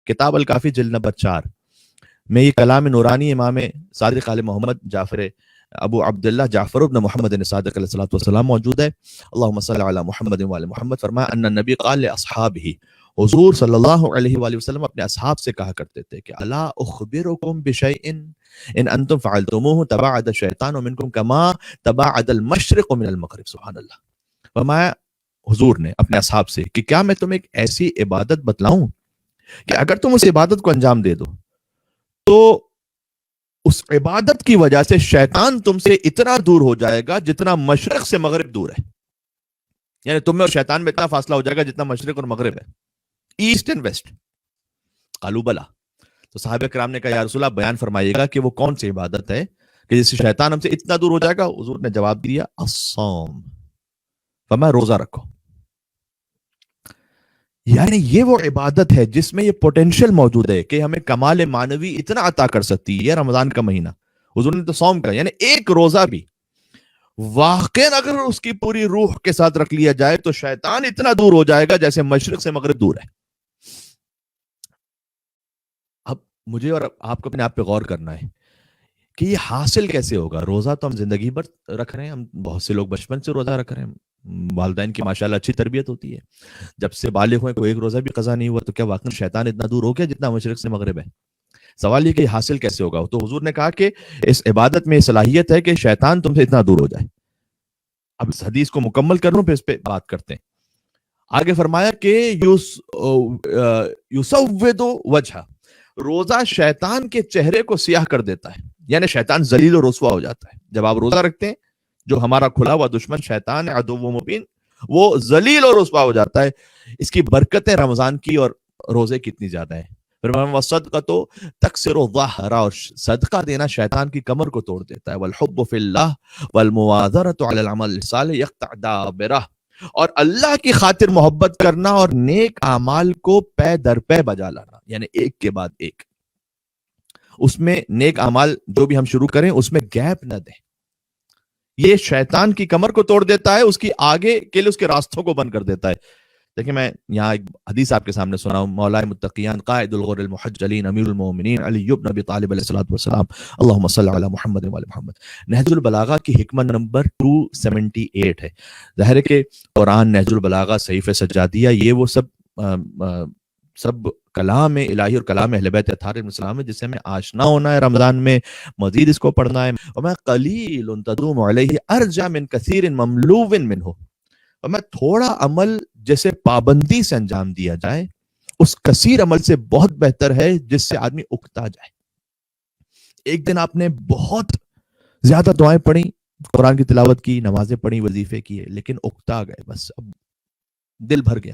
کتاب الکافی جلد نمبر 4 میں یہ کلام نورانی امام صادق علیہ محمد جعفر ابو عبداللہ جعفر ابن محمد صادق علیہ السلام موجود ہے. اللہم صلی علی محمد وعلی محمد. فرمایا ان النبی قال لاصحابہ، حضور صلی اللہ علیہ وآلہ وسلم اپنے اصحاب سے کہا کرتے تھے کہ الا اخبرکم بشیء ان انتم فعلتموه تباعد الشیطان منکم کما تباعد المشرق من المغرب. سبحان اللہ. فرمایا حضور نے اپنے اصحاب سے کہ کیا میں تمہیں ایک ایسی عبادت بتلاؤں کہ اگر تم اس عبادت کو انجام دے دو تو اس عبادت کی وجہ سے شیطان تم سے اتنا دور ہو جائے گا جتنا مشرق سے مغرب دور ہے. یعنی تم میں اور شیطان میں اتنا فاصلہ ہو جائے گا جتنا مشرق اور مغرب ہے، ایسٹ اینڈ ویسٹ. قالوا بلا. تو صحابہ کرام نے کہا یا رسول اللہ بیان فرمائیے گا کہ وہ کون سی عبادت ہے کہ جس سے شیطان ہم سے اتنا دور ہو جائے گا. حضور نے جواب دیا الصوم. فرمایا روزہ رکھو. یعنی یہ وہ عبادت ہے جس میں یہ پوٹینشل موجود ہے کہ ہمیں کمال معنوی اتنا عطا کر سکتی ہے. رمضان کا مہینہ حضور نے تو صوم کا، یعنی ایک روزہ بھی واقعاً اگر اس کی پوری روح کے ساتھ رکھ لیا جائے تو شیطان اتنا دور ہو جائے گا جیسے مشرق سے مغرب دور ہے. اب مجھے اور آپ کو اپنے آپ پہ غور کرنا ہے کہ یہ حاصل کیسے ہوگا. روزہ تو ہم زندگی بھر رکھ رہے ہیں، ہم بہت سے لوگ بچپن سے روزہ رکھ رہے ہیں، والدین کی ماشاءاللہ اچھی تربیت ہوتی ہے. جب سے بالغ ہوئے کوئی ایک روزہ بھی قضا نہیں ہوا تو کیا واقعی شیطان اتنا دور ہو گیا جتنا مشرق سے مغرب ہے؟ سوال یہ کہ حاصل کیسے ہوگا. تو حضور نے کہا کہ اس عبادت میں صلاحیت ہے کہ شیطان تم سے اتنا دور ہو جائے. اب اس حدیث کو مکمل کروں پھر اس پہ بات کرتے ہیں. آگے فرمایا کہ یسود وجہ، روزہ شیطان کے چہرے کو سیاہ کر دیتا ہے. یعنی شیطان ذلیل و رسوا ہو جاتا ہے. جب آپ روزہ رکھتے ہیں جو ہمارا کھلا ہوا دشمن شیطان عدو مبین وہ ذلیل اور رسوا ہو جاتا ہے. اس کی برکتیں رمضان کی اور روزے کتنی زیادہ ہیں. صدقۃ تکسر الظہر، اور صدقہ دینا شیطان کی کمر کو توڑ دیتا ہے. والحب فی اللہ والمواظرۃ علی العمل الصالح یقطع دابرہ، اور اللہ کی خاطر محبت کرنا اور نیک اعمال کو پے در پے بجا لانا، یعنی ایک کے بعد ایک. اس میں نیک اعمال جو بھی ہم شروع کریں اس میں گیپ نہ دیں. یہ شیطان کی کمر کو توڑ دیتا ہے، اس کی آگے کے لیے اس کے راستوں کو بند کر دیتا ہے. دیکھیں میں یہاں ایک حدیث آپ کے سامنے سنا ہوں. مولا متقیان قائد الغر المحجلین امیر المومنین علی بن ابی طالب علیہ الصلوۃ والسلام اللہم صلی علی محمد و علی محمد. نہج البلاغہ کی حکمت نمبر 278 ہے. ظاہر ہے کہ قرآن، نہج البلاغہ، صحیفہ سجادیہ، یہ وہ سب کلام الہی اور کلام اہل بیت اطہار علیہ السلام ہے جس سے ہمیں آشنا ہونا ہے. رمضان میں مزید اس کو پڑھنا ہے. وما قلیل تدوم علیہ ارجع من کثیر مملو منہ، اور میں تھوڑا عمل جیسے پابندی سے انجام دیا جائے اس کثیر عمل سے بہت بہتر ہے جس سے آدمی اکتا جائے. ایک دن آپ نے بہت زیادہ دعائیں پڑھی، قرآن کی تلاوت کی، نمازیں پڑھی، وظیفے کیے، لیکن اکتا گئے، بس اب دل بھر گیا،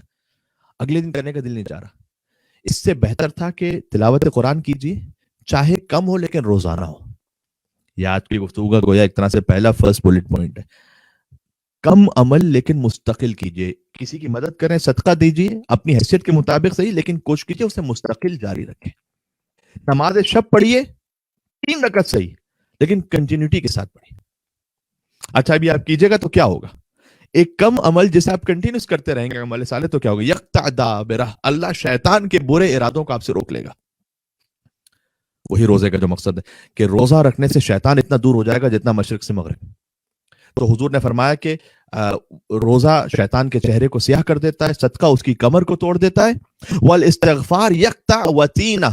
اگلے دن کرنے کا دل نہیں چاہ رہا. اس سے بہتر تھا کہ تلاوت قرآن کیجیے، چاہے کم ہو لیکن روزانہ ہو. یہ آج کی گفتگو کا گویا ایک طرح سے پہلا فرسٹ بلٹ پوائنٹ ہے. کم عمل لیکن مستقل کیجیے. کسی کی مدد کریں، صدقہ دیجیے، اپنی حیثیت کے مطابق صحیح، لیکن کوشش کیجیے اسے مستقل جاری رکھیں. نماز شب پڑھیے 3 رکعت صحیح، لیکن کنٹینیوٹی کے ساتھ پڑھیے. اچھا ابھی آپ کیجیے گا تو کیا ہوگا؟ ایک کم عمل جسے آپ کنٹینیوس کرتے رہیں گے عمل صالح تو کیا ہوگا؟ یقطع دابرہ، اللہ شیطان کے برے ارادوں کو آپ سے روک لے گا. وہی روزے کا جو مقصد ہے کہ روزہ رکھنے سے شیطان اتنا دور ہو جائے گا جتنا مشرق سے مغرب. تو حضور نے فرمایا کہ روزہ شیطان کے چہرے کو سیاہ کر دیتا ہے، صدقہ اس کی کمر کو توڑ دیتا ہے. والاستغفار یقطع وتینہ،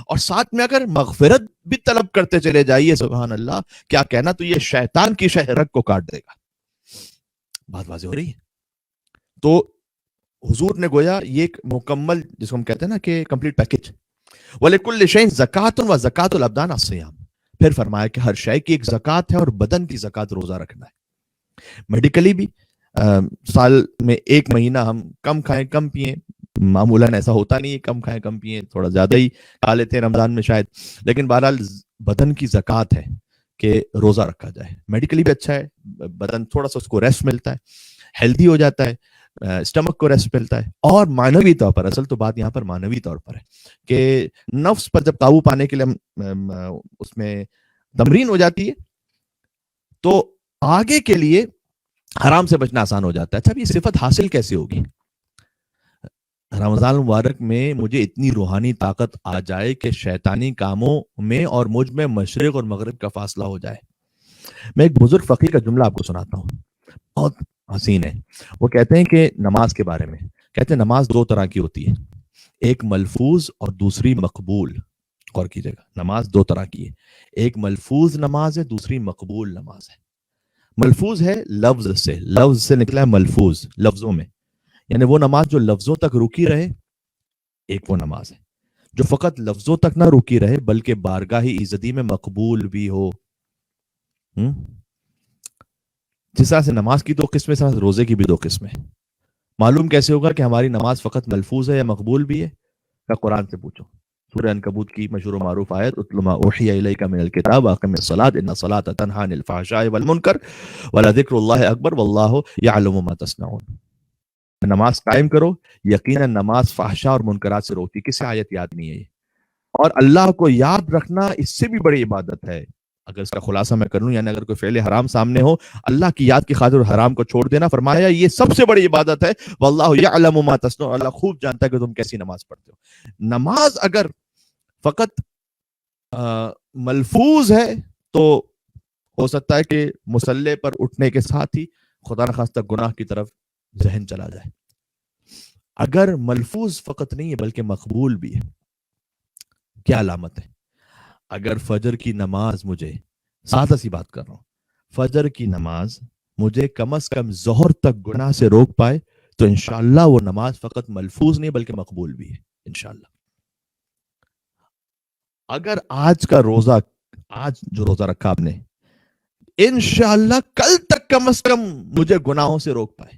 اور ساتھ میں اگر مغفرت بھی طلب کرتے چلے جائیے، سبحان اللہ کیا کہنا، تو یہ شیطان کی شہرت کو کاٹ دے گا. بات واضح ہو رہی ہے. تو حضور نے گویا یہ ایک مکمل، جس کو ہم کہتے ہیں نا کہ کمپلیٹ پیکج. وَلِكُلِّ شَيْءٍ زَكَاةٌ وَزَكَاةُ الْأَبْدَانِ الصِّيَامُ، پھر فرمایا کہ ہر شے کی ایک زکوٰۃ ہے اور بدن کی زکوٰۃ روزہ رکھنا ہے. میڈیکلی بھی سال میں 1 مہینہ ہم کم کھائیں کم پئیں، معمولاً ایسا ہوتا نہیں ہے، کم کھائیں کم پئیں، تھوڑا زیادہ ہی کھا لیتے ہیں رمضان میں شاید، لیکن بہرحال بدن کی زکوٰۃ ہے کہ روزہ رکھا جائے. میڈیکلی بھی اچھا ہے، بدن تھوڑا سا اس کو ریسٹ ملتا ہے، ہیلدی ہو جاتا ہے، اسٹمک کو ریسٹ ملتا ہے. اور معنوی طور پر، اصل تو بات یہاں پر معنوی طور پر ہے کہ نفس پر جب قابو پانے کے لیے اس میں تمرین ہو جاتی ہے تو آگے کے لیے حرام سے بچنا آسان ہو جاتا ہے. اچھا اب یہ صفت حاصل کیسے ہوگی؟ رمضان مبارک میں مجھے اتنی روحانی طاقت آ جائے کہ شیطانی کاموں میں اور مجھ میں مشرق اور مغرب کا فاصلہ ہو جائے. میں ایک بزرگ فقیر کا جملہ آپ کو سناتا ہوں, بہت حسین ہے. وہ کہتے ہیں کہ نماز کے بارے میں کہتے ہیں نماز دو طرح کی ہوتی ہے, ایک ملفوظ اور دوسری مقبول. غور کیجیے گا, نماز دو طرح کی ہے, ایک ملفوظ نماز ہے, دوسری مقبول نماز ہے. ملفوظ ہے لفظ سے نکلا ہے ملفوظ, لفظوں میں, یعنی وہ نماز جو لفظوں تک رکی رہے, ایک وہ نماز ہے. جو فقط لفظوں تک نہ رکی رہے بلکہ بارگاہ ایزدی میں مقبول بھی ہو. جس طرح سے نماز کی دو قسمیں, اس طرح سے روزے کی بھی دو قسمیں. معلوم کیسے ہوگا کہ ہماری نماز فقط ملفوظ ہے یا مقبول بھی ہے؟ کا قرآن سے پوچھو. سورہ عنکبوت کی مشہور و معروف آیت, اتل ما اوحی الیک من الکتاب واقم الصلاۃ ان الصلاۃ تنہی عن الفحشاء والمنکر ولذکر اللہ اکبر واللہ یعلم ما تصنعون. نماز قائم کرو, یقیناً نماز فحشاء اور منکرات سے روکتی. کسی آیت یاد نہیں ہے یہ, اور اللہ کو یاد رکھنا اس سے بھی بڑی عبادت ہے. اگر اس کا خلاصہ میں کروں, یعنی اگر کوئی فعل حرام سامنے ہو, اللہ کی یاد کی خاطر حرام کو چھوڑ دینا, فرمایا یہ سب سے بڑی عبادت ہے. واللہ یعلم ما تصنعون, اللہ خوب جانتا ہے کہ تم کیسی نماز پڑھتے ہو. نماز اگر فقط ملفوظ ہے تو ہو سکتا ہے کہ مصلی پر اٹھنے کے ساتھ ہی خدا نخواستہ گناہ کی طرف ذہن چلا جائے. اگر ملفوظ فقط نہیں ہے بلکہ مقبول بھی ہے, کیا علامت ہے؟ اگر فجر کی نماز مجھے, سادہ سی بات کر رہا ہوں, فجر کی نماز مجھے کم از کم ظہر تک گناہ سے روک پائے تو انشاءاللہ وہ نماز فقط ملفوظ نہیں بلکہ مقبول بھی ہے انشاءاللہ. اگر آج کا روزہ, آج جو روزہ رکھا آپ نے, انشاءاللہ کل تک کم از کم مجھے گناہوں سے روک پائے,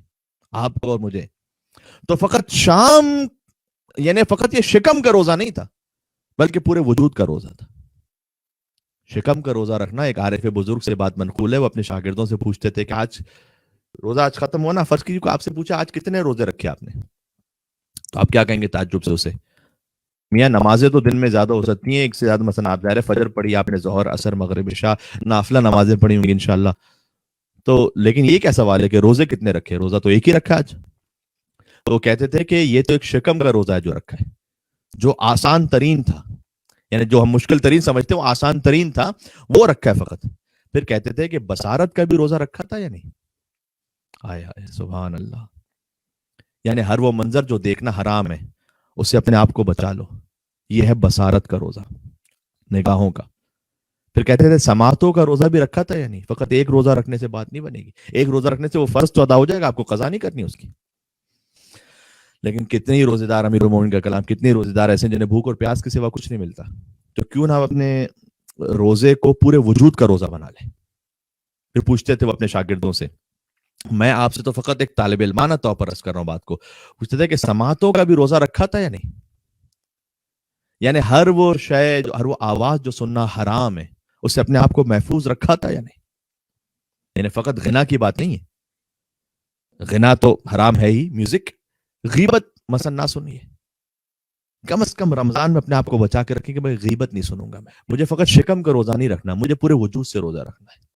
آپ کو اور مجھے, تو فقط شام, یعنی فقط یہ شکم کا روزہ نہیں تھا بلکہ پورے وجود کا روزہ تھا. شکم کا روزہ رکھنا, ایک عارف بزرگ سے بات منقول ہے, وہ اپنے شاگردوں سے پوچھتے تھے کہ آج روزہ آج ختم ہوا نا, فرض کیجیے آپ سے پوچھا آج کتنے روزے رکھے آپ نے, تو آپ کیا کہیں گے تعجب سے اسے؟ میاں نمازیں تو دن میں زیادہ ہو سکتی ہیں, ایک سے زیادہ, مثلا آپ ظاہر فجر پڑھی آپ نے, ظہر عصر مغرب عشاء نافلہ نمازیں پڑھی ہوں گی انشاءاللہ, تو لیکن یہ کیا سوال ہے کہ روزے کتنے رکھے؟ روزہ تو ایک ہی رکھا آج. تو وہ کہتے تھے کہ یہ تو ایک شکم کا روزہ ہے جو رکھا ہے, جو آسان ترین تھا, یعنی جو ہم مشکل ترین سمجھتے ہیں وہ آسان ترین تھا, وہ رکھا ہے فقط. پھر کہتے تھے کہ بصارت کا بھی روزہ رکھا تھا یا نہیں؟ آئے آئے سبحان اللہ. یعنی ہر وہ منظر جو دیکھنا حرام ہے اس سے اپنے آپ کو بچا لو, یہ ہے بصارت کا روزہ, نگاہوں کا. پھر کہتے تھے سماعتوں کا روزہ بھی رکھا تھا یا نہیں؟ فقط ایک روزہ رکھنے سے بات نہیں بنے گی, ایک روزہ رکھنے سے وہ فرض تو ادا ہو جائے گا, آپ کو قضا نہیں کرنی اس کی. لیکن کتنے ہی روزے دار, امیر المومنین کا کلام, کتنے روزے دار ایسے ہیں جنہیں بھوک اور پیاس کے سوا کچھ نہیں ملتا. تو کیوں نہ اپنے روزے کو پورے وجود کا روزہ بنا لیں. پھر پوچھتے تھے وہ اپنے شاگردوں سے, میں آپ سے تو فقط ایک طالب علمانہ طور پر عرض کر رہا ہوں بات کو, پوچھتے تھے کہ سماعتوں کا بھی روزہ رکھا تھا یا نہیں؟ یعنی ہر وہ شے, ہر وہ آواز جو سننا حرام ہے, اس سے اپنے آپ کو محفوظ رکھا تھا یا نہیں؟ یعنی فقط غنا کی بات نہیں ہے, غنا تو حرام ہے ہی, میوزک, غیبت مثلا نہ سنیے, کم از کم رمضان میں اپنے آپ کو بچا کے رکھیں کہ میں غیبت نہیں سنوں گا, مجھے فقط شکم کا روزہ نہیں رکھنا, مجھے پورے وجود سے روزہ رکھنا ہے.